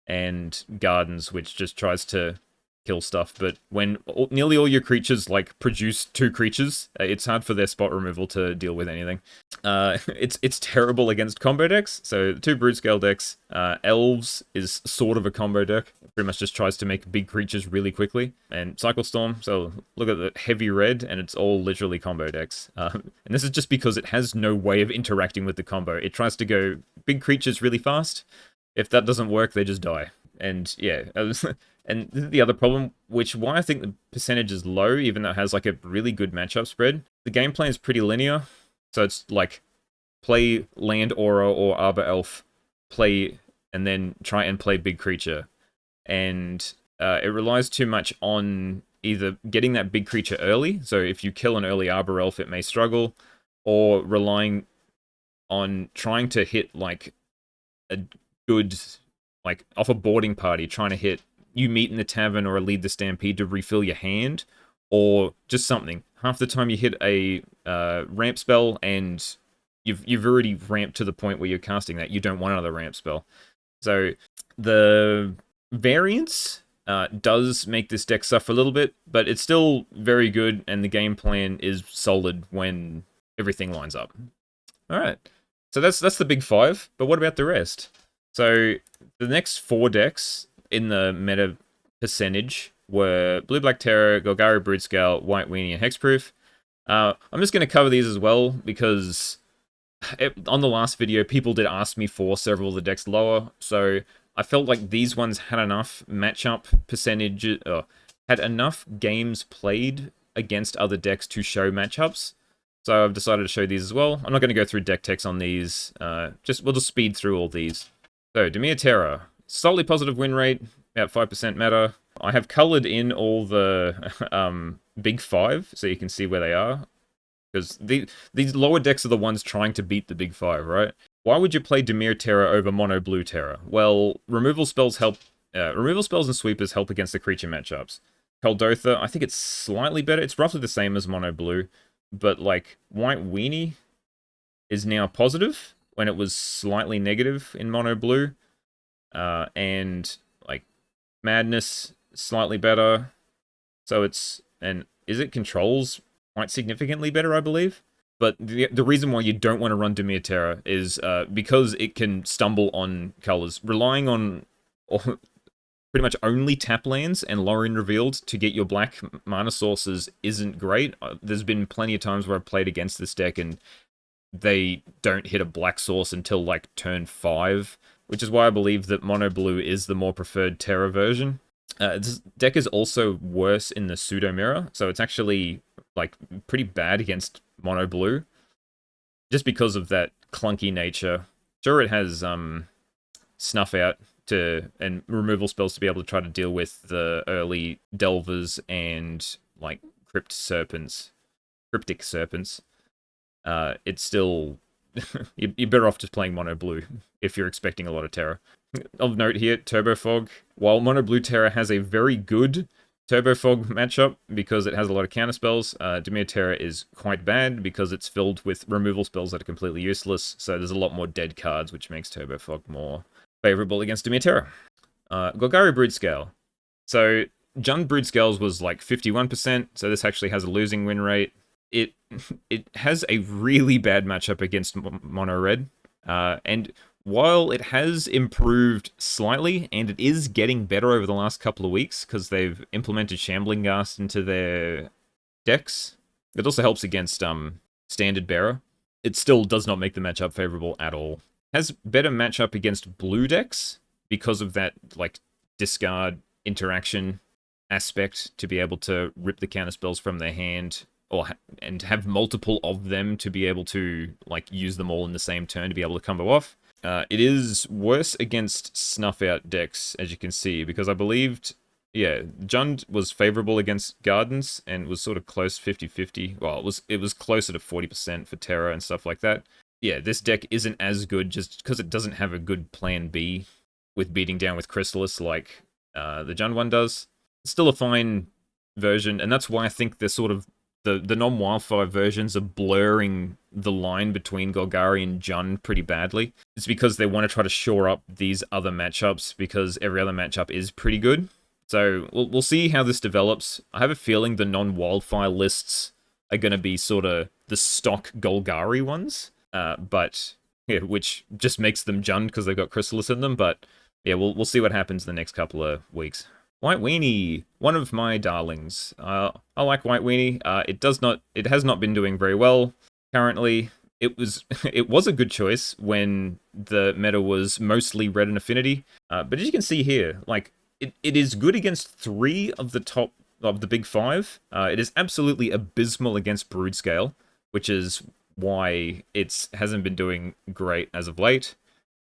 and Gardens, which just tries to kill stuff. But when nearly all your creatures like produce 2 creatures, it's hard for their spot removal to deal with anything. It's terrible against combo decks. So 2 Broodscale decks, Elves is sort of a combo deck. It pretty much just tries to make big creatures really quickly. And Cycle Storm, so look at the heavy red, and it's all literally combo decks. And this is just because it has no way of interacting with the combo. It tries to go big creatures really fast. If that doesn't work, they just die. And yeah, and this is the other problem, why I think the percentage is low, even though it has like a really good matchup spread. The game plan is pretty linear, so it's like play land aura or arbor elf, play, and then try and play big creature. And it relies too much on either getting that big creature early, so if you kill an early arbor elf, it may struggle, or relying on trying to hit like a good, like off a boarding party, trying to hit You Meet in the Tavern or a Lead the Stampede to refill your hand, or just something. Half the time you hit a ramp spell and you've already ramped to the point where you're casting that. You don't want another ramp spell. So the variance does make this deck suffer a little bit, but it's still very good, and the game plan is solid when everything lines up. All right, so that's the big 5, but what about the rest? So the next 4 decks in the meta percentage were Blue Black Terror, Golgari Broodscale, White Weenie, and Hexproof. I'm just going to cover these as well, because on the last video, people did ask me for several of the decks lower, so I felt like these ones had enough matchup percentage, had enough games played against other decks to show matchups. So I've decided to show these as well. I'm not going to go through deck techs on these. We'll just speed through all these. So Dimir Terra, slightly positive win rate, about 5% meta. I have colored in all the big five so you can see where they are. Because these lower decks are the ones trying to beat the big five, right? Why would you play Dimir Terra over Mono Blue Terra? Well, removal spells and sweepers help against the creature matchups. Kuldotha, I think it's slightly better. It's roughly the same as Mono Blue, but like White Weenie is now positive when it was slightly negative in Mono Blue, and like Madness slightly better. So is it controls quite significantly better, I believe. But the reason why you don't want to run Dimir Terra is because it can stumble on colors. Relying on pretty much only tap lands and Lorien revealed to get your black mana sources isn't great. There's been plenty of times where I've played against this deck and they don't hit a black source until like turn 5, which is why I believe that Mono Blue is the more preferred Terra version. This deck is also worse in the pseudo mirror, so it's actually like pretty bad against Mono Blue, just because of that clunky nature. Sure, it has Snuff Out and removal spells to be able to try to deal with the early Delvers and like Cryptic Serpents. It's still you're better off just playing Mono Blue if you're expecting a lot of Terra. Of note here, Turbo Fog. While Mono Blue Terra has a very good Turbo Fog matchup because it has a lot of counterspells, Dimir Terra is quite bad because it's filled with removal spells that are completely useless, so there's a lot more dead cards, which makes Turbo Fog more favorable against Dimir Terra. Golgari Broodscale. So Jund Broodscales was like 51%, so this actually has a losing win rate. It has a really bad matchup against Mono Red, and while it has improved slightly, and it is getting better over the last couple of weeks because they've implemented Shambling Ghast into their decks, it also helps against Standard Bearer. It still does not make the matchup favorable at all. Has better matchup against blue decks because of that like discard interaction aspect to be able to rip the counterspells from their hand, and have multiple of them to be able to like use them all in the same turn to be able to combo off. It is worse against Snuff Out decks, as you can see, because I believed, Jund was favorable against Gardens and was sort of close 50-50. Well, it was closer to 40% for Terra and stuff like that. Yeah, this deck isn't as good just because it doesn't have a good plan B with beating down with Chrysalis like the Jund one does. It's still a fine version, and that's why I think they're sort of the non-wildfire versions are blurring the line between Golgari and Jund pretty badly. It's because they want to try to shore up these other matchups because every other matchup is pretty good. So we'll see how this develops. I have a feeling the non-wildfire lists are going to be sort of the stock Golgari ones, but yeah, which just makes them Jund because they've got Chrysalis in them. But yeah, we'll see what happens in the next couple of weeks. White Weenie, one of my darlings. I like White Weenie. It has not been doing very well currently. It was a good choice when the meta was mostly red and Affinity. But as you can see here, like it is good against 3 of the top of the big 5. It is absolutely abysmal against Broodscale, which is why it hasn't been doing great as of late.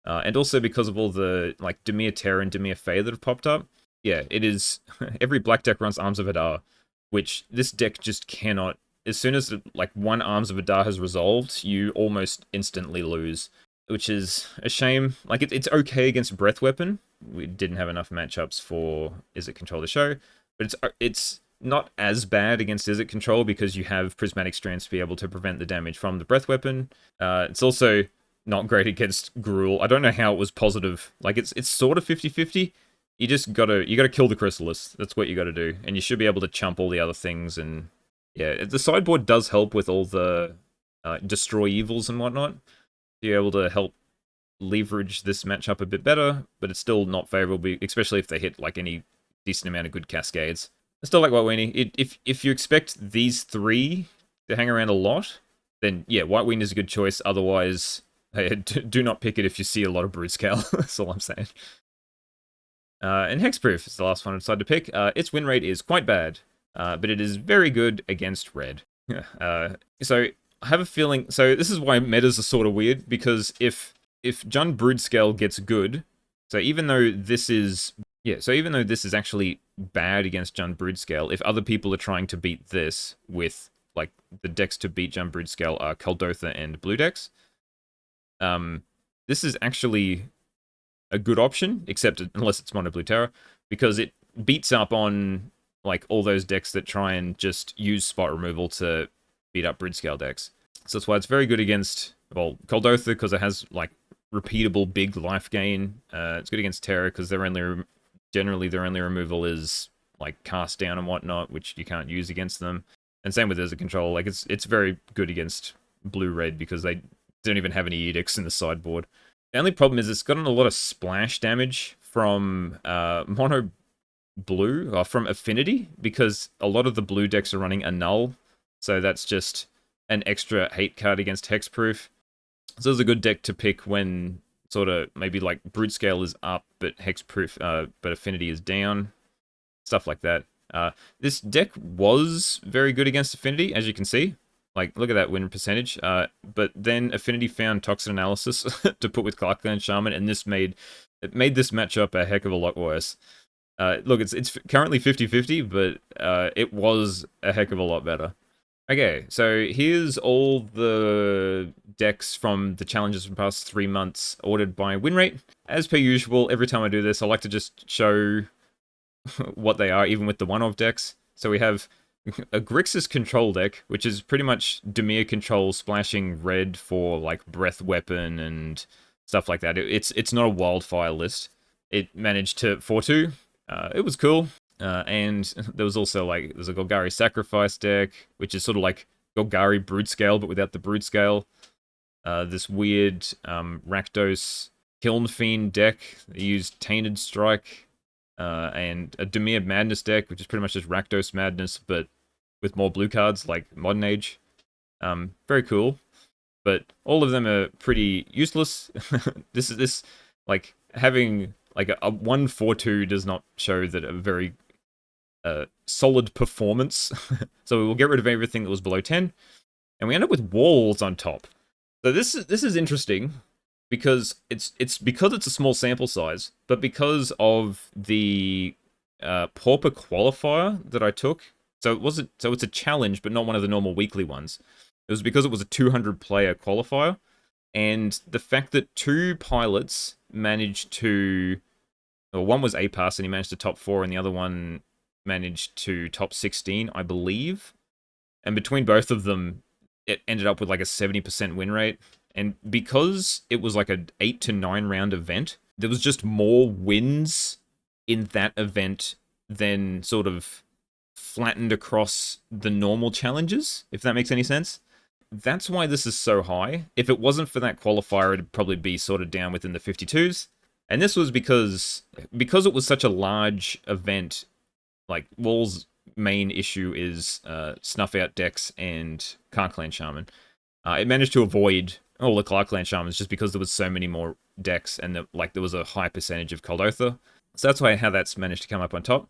And also because of all the like Dimir Terra and Dimir Fae that have popped up. Yeah, it is. Every black deck runs Arms of Hadar, which this deck just cannot. As soon as like one Arms of Hadar has resolved, you almost instantly lose, which is a shame. Like it's okay against Breath Weapon. We didn't have enough matchups for Izzet Control to show, but it's not as bad against Izzet Control because you have Prismatic Strands to be able to prevent the damage from the Breath Weapon. It's also not great against Gruul. I don't know how it was positive. Like it's sort of 50-50. You just gotta kill the Chrysalis. That's what you gotta do, and you should be able to chump all the other things. And yeah, the sideboard does help with all the destroy evils and whatnot. You're able to help leverage this matchup a bit better, but it's still not favorable, especially if they hit like any decent amount of good cascades. I still like White Weenie. If you expect these 3 to hang around a lot, then yeah, White Weenie is a good choice. Otherwise, hey, do not pick it if you see a lot of Broodscale. That's all I'm saying. And Hexproof is the last one I decided to pick. Its win rate is quite bad. but it is very good against red. So I have a feeling. So this is why metas are sort of weird, because if Jund Broodscale gets good, so even though this is actually bad against Jund Broodscale, if other people are trying to beat this with like the decks to beat Jund Broodscale are Kuldotha and blue decks, this is actually a good option, except unless it's Mono Blue Terra, because it beats up on like all those decks that try and just use spot removal to beat up Broodscale decks. So that's why it's very good against, well, Kuldotha, because it has like repeatable big life gain. It's good against Terra because generally their only removal is like cast down and whatnot, which you can't use against them. And same with Desert Control. Like it's very good against blue-red because they don't even have any edicts in the sideboard. The only problem is it's gotten a lot of splash damage from mono blue, or from Affinity, because a lot of the blue decks are running Annul, so that's just an extra hate card against Hexproof. So it's a good deck to pick when sort of maybe like Broodscale is up, but Hexproof, but Affinity is down, stuff like that. This deck was very good against Affinity, as you can see. Like, look at that win percentage. But then Affinity found Toxin Analysis to put with Clarkland Shaman, and this made this matchup a heck of a lot worse. Look, it's currently 50-50, but it was a heck of a lot better. Okay, so here's all the decks from the challenges from the past 3 months ordered by win rate. As per usual, every time I do this, I like to just show what they are, even with the one-off decks. So we have a Grixis control deck, which is pretty much Dimir control splashing red for like breath weapon and stuff like that. It's not a wildfire list. It managed to 4-2. It was cool. And there was also like, there's a Golgari Sacrifice deck, which is sort of like Golgari Broodscale, but without the Broodscale. This weird Rakdos Kiln Fiend deck. They used Tainted Strike, and a Dimir Madness deck, which is pretty much just Rakdos Madness, but with more blue cards, like Modern Age. Very cool. But all of them are pretty useless. This like, having like a 1-4-2 does not show that a very solid performance. So we will get rid of everything that was below 10, and we end up with walls on top. So this is interesting because it's a small sample size, but because of the Pauper qualifier that I took. So it's a challenge, but not one of the normal weekly ones. It was because it was a 200 player qualifier, and the fact that 2 pilots managed to, well, one was A-Pass and he managed to top 4, and the other one managed to top 16, I believe. And between both of them, it ended up with like a 70% win rate. And because it was like an 8 to 9 round event, there was just more wins in that event than sort of flattened across the normal challenges, if that makes any sense. That's why this is so high. If it wasn't for that qualifier, it'd probably be sort of down within the 52s. And this was because it was such a large event. Like, Wall's main issue is Snuff Out decks and Clarkland Shaman. It managed to avoid all the Clarkland Shamans just because there was so many more decks, and there was a high percentage of Kuldotha. So that's how that's managed to come up on top.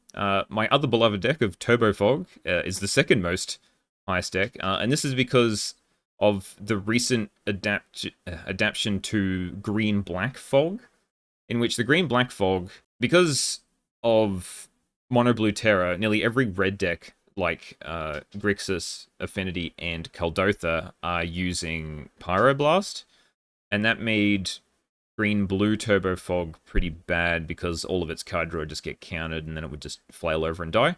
My other beloved deck of Turbo Fog is the second most highest deck, and this is because of the recent adaptation to Green-Black Fog, in which the Green-Black Fog, because of Mono Blue Terra, nearly every red deck like Grixis, Affinity, and Kuldotha are using Pyroblast, and that made Green-Blue Turbo Fog pretty bad because all of its card draw would just get countered and then it would just flail over and die.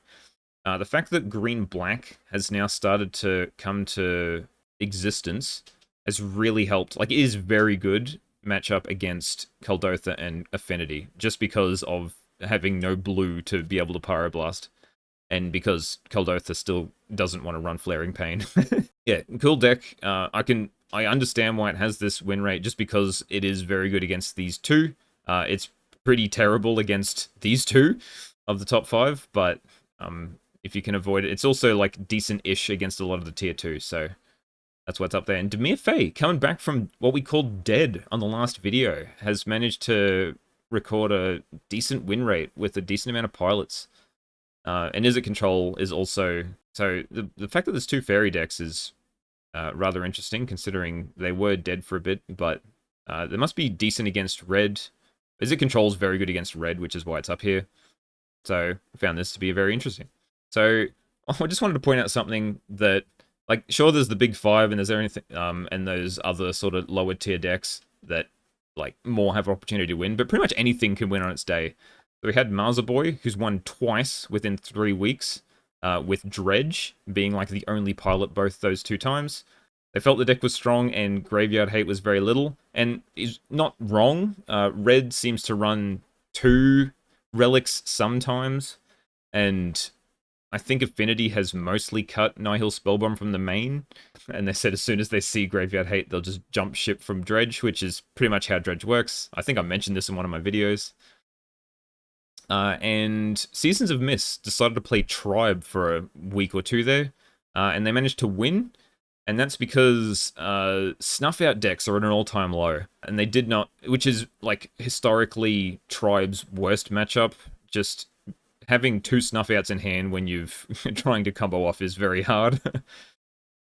The fact that Green-Black has now started to come to existence has really helped. Like, it is very good matchup against Kuldotha and Affinity, just because of having no blue to be able to Pyroblast, and because Kuldotha still doesn't want to run Flaring Pain. Yeah, cool deck. I understand why it has this win rate, just because it is very good against these two. It's pretty terrible against these two of the top 5, but if you can avoid it, it's also like decent-ish against a lot of the tier 2, so that's what's up there. And Dimir Faye, coming back from what we called dead on the last video, has managed to record a decent win rate with a decent amount of pilots. And Izzet Control is also... So the fact that there's 2 fairy decks is rather interesting, considering they were dead for a bit, but they must be decent against red. Izzet Control is very good against red, which is why it's up here. So I found this to be very interesting. So I just wanted to point out something that, like, sure, there's the big 5, and there's anything, and those other sort of lower tier decks that, like, more have opportunity to win, but pretty much anything can win on its day. So we had Boy, who's won twice within 3 weeks, with Dredge being like the only pilot both those 2 times. They felt the deck was strong and graveyard hate was very little, and is not wrong. Red seems to run 2 relics sometimes, and I think Affinity has mostly cut Nihil Spellbomb from the main, and they said as soon as they see Graveyard Hate, they'll just jump ship from Dredge, which is pretty much how Dredge works. I think I mentioned this in one of my videos. And Seasons of Mist decided to play Tribe for a week or 2 there, and they managed to win, and that's because Snuff Out decks are at an all-time low, and they did not, which is, like, historically Tribe's worst matchup. Just having 2 Snuff Outs in hand when you've trying to combo off is very hard.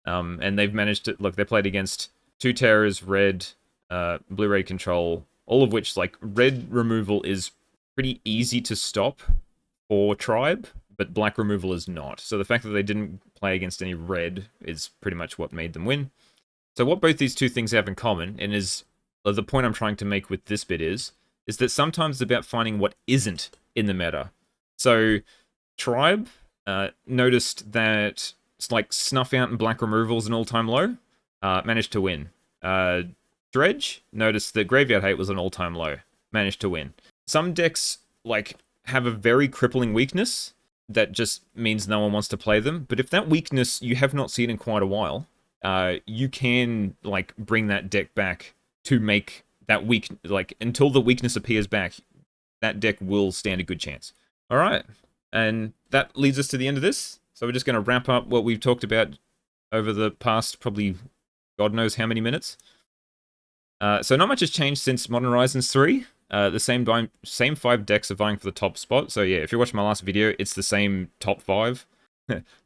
And they've managed to, look, they played against 2 Terrors, red, blue-red control, all of which, like, red removal is pretty easy to stop for Tribe, but black removal is not. So the fact that they didn't play against any red is pretty much what made them win. So what both these 2 things have in common, and is the point I'm trying to make with this bit is that sometimes it's about finding what isn't in the meta. So Tribe noticed that it's like Snuff Out and black removal is an all-time low, managed to win. Dredge noticed that Graveyard Hate was an all-time low, managed to win. Some decks, like, have a very crippling weakness that just means no one wants to play them. But if that weakness you have not seen in quite a while, you can, like, bring that deck back to make that weak, like, until the weakness appears back, that deck will stand a good chance. All right, and that leads us to the end of this. So we're just going to wrap up what we've talked about over the past probably God knows how many minutes. So not much has changed since Modern Horizons 3. The same 5 decks are vying for the top spot. So yeah, if you watched my last video, it's the same top 5.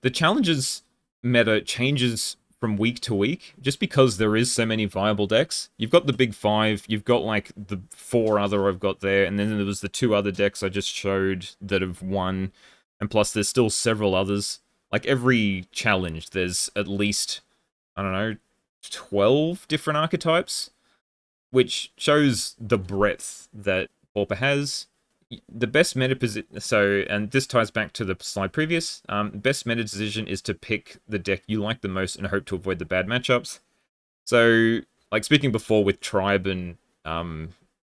The challenges meta changes from week to week, just because there is so many viable decks. You've got the big 5, you've got like the 4 other I've got there, and then there was the 2 other decks I just showed that have won, and plus there's still several others. Like every challenge, there's at least, I don't know, 12 different archetypes, which shows the breadth that Pauper has. The best meta position, so, and this ties back to the slide previous, best meta decision is to pick the deck you like the most and hope to avoid the bad matchups. So, like speaking before with Tribe and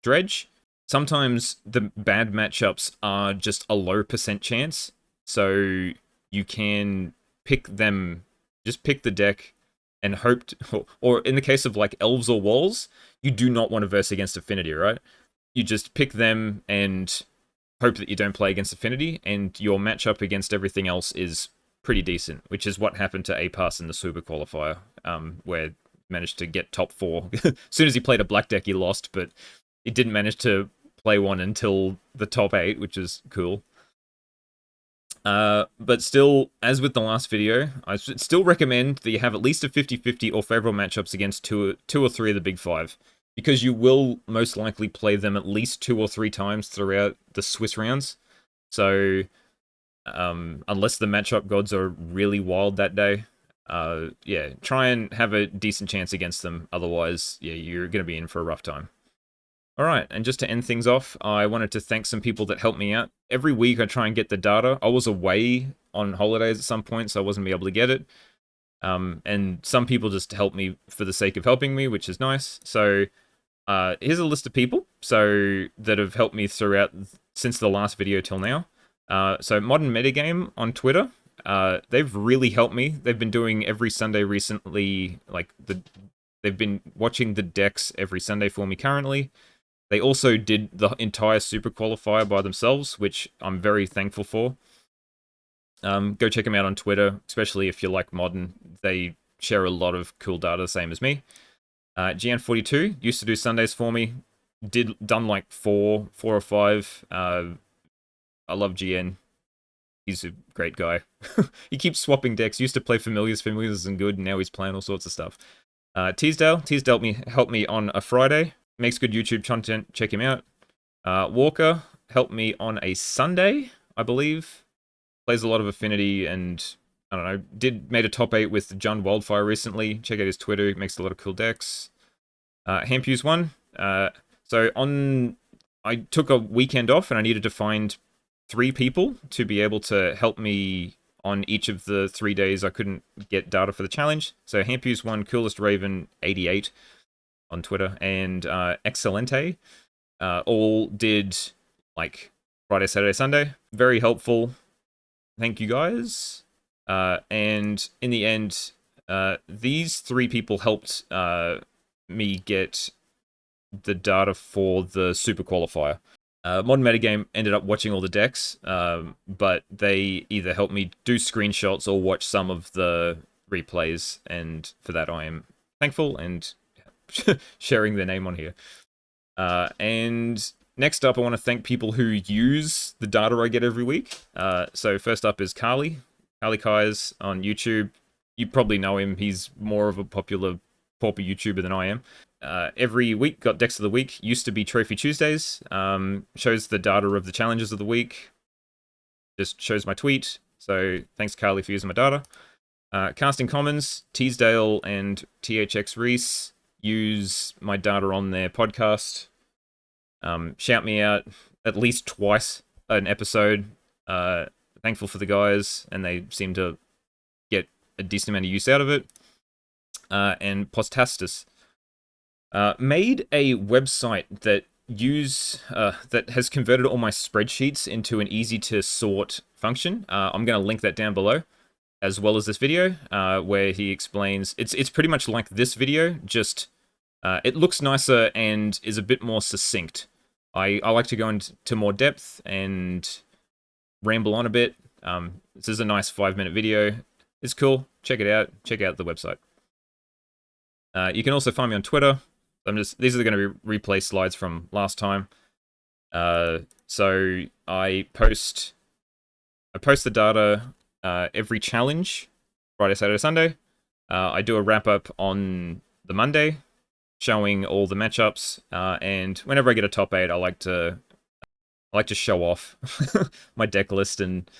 Dredge, sometimes the bad matchups are just a low % chance, so you can pick them, just pick the deck and hope to, or in the case of like Elves or Walls, you do not want to verse against Affinity, right? You just pick them and hope that you don't play against Affinity, and your matchup against everything else is pretty decent, which is what happened to A-Pass in the Super Qualifier, where he managed to get top 4. As soon as he played a black deck, he lost, but he didn't manage to play one until the top 8, which is cool. But still, as with the last video, I still recommend that you have at least a 50-50 or favorable matchups against two or three of the big 5, because you will most likely play them at least 2 or 3 times throughout the Swiss rounds. So, unless the matchup gods are really wild that day, yeah, try and have a decent chance against them. Otherwise, yeah, you're going to be in for a rough time. Alright, and just to end things off, I wanted to thank some people that helped me out. Every week I try and get the data. I was away on holidays at some point, so I wasn't able to get it. And some people just help me for the sake of helping me, which is nice. So, here's a list of people that have helped me throughout since the last video till now. So Modern Metagame on Twitter, they've really helped me. They've been doing every Sunday recently, like they've been watching the decks every Sunday for me currently. They also did the entire Super Qualifier by themselves, which I'm very thankful for. Go check them out on Twitter, especially if you like Modern. They share a lot of cool data, same as me. GN42 used to do Sundays for me. Done like 4 or 5. I love GN. He's a great guy. He keeps swapping decks. Used to play Familiars. Familiars isn't good, and now he's playing all sorts of stuff. Teasdale helped me on a Friday. Makes good YouTube content. Check him out. Walker helped me on a Sunday, I believe. Plays a lot of Affinity and, I don't know, made a top 8 with John Wildfire recently. Check out his Twitter. He makes a lot of cool decks. Hampuse won. I took a weekend off and I needed to find 3 people to be able to help me on each of the 3 days I couldn't get data for the challenge. So Hampuse won, Coolest Raven 88 on Twitter, and Excelente all did like Friday, Saturday, Sunday. Very helpful. Thank you guys. And in the end, these 3 people helped me get the data for the Super Qualifier. Modern Metagame ended up watching all the decks, but they either helped me do screenshots or watch some of the replays, and for that I am thankful and sharing their name on here. And next up, I want to thank people who use the data I get every week. So first up is Carly Kais on YouTube. You probably know him. He's more of a popular Pauper YouTuber than I am. Every week got decks of the week. Used to be Trophy Tuesdays. Shows the data of the challenges of the week. Just shows my tweet. So thanks, Carly, for using my data. Casting Commons, Teasdale and THX Reese use my data on their podcast. Shout me out at least twice an episode. Thankful for the guys, and they seem to get a decent amount of use out of it. And Postastus made a website that that has converted all my spreadsheets into an easy to sort function. I'm going to link that down below, as well as this video, where he explains. It's pretty much like this video, just it looks nicer and is a bit more succinct. I like to go into more depth and ramble on a bit. This is a nice 5-minute video. It's cool. Check it out. Check out the website. You can also find me on Twitter. These are going to be replay slides from last time. So I post the data every challenge, Friday, Saturday, Sunday. I do a wrap up on the Monday, showing all the matchups. And whenever I get a top 8, I like to show off my deck list. And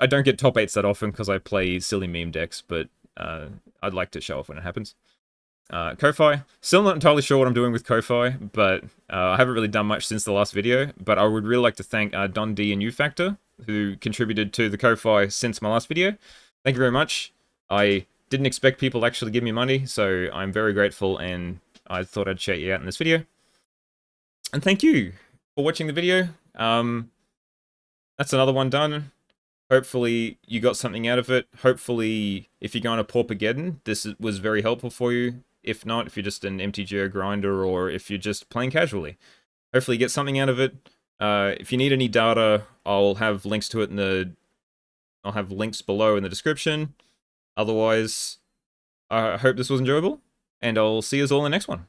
I don't get top 8s that often because I play silly meme decks, but I'd like to show off when it happens. Ko-Fi, still not entirely sure what I'm doing with Ko-Fi, but I haven't really done much since the last video, but I would really like to thank Don D and U-Factor, who contributed to the Ko-Fi since my last video. Thank you very much. I didn't expect people to actually give me money, so I'm very grateful, and I thought I'd shout you out in this video. And thank you for watching the video. That's another one done. Hopefully you got something out of it. Hopefully, if you're going to Paupergeddon, this was very helpful for you. If not, if you're just an MTGO grinder, or if you're just playing casually, hopefully you get something out of it. If you need any data, I'll have links to it I'll have links below in the description. Otherwise, I hope this was enjoyable, and I'll see you all in the next one.